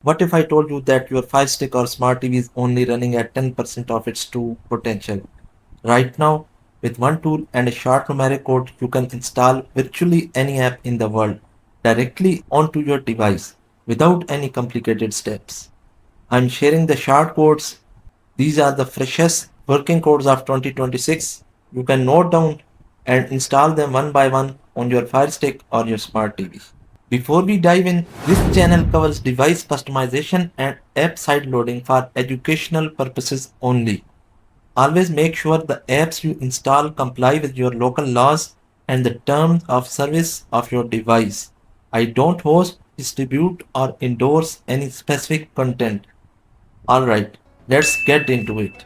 What if I told you that your Fire Stick or smart TV is only running at 10% of its true potential? Right now, with one tool and a short numeric code, you can install virtually any app in the world directly onto your device without any complicated steps. I'm sharing the short codes. These are the freshest working codes of 2026. You can note down and install them one by one on your Fire Stick or your smart TV. Before we dive in, this channel covers device customization and app side loading for educational purposes only. Always make sure the apps you install comply with your local laws and the terms of service of your device. I don't host, distribute, or endorse any specific content. Alright, let's get into it.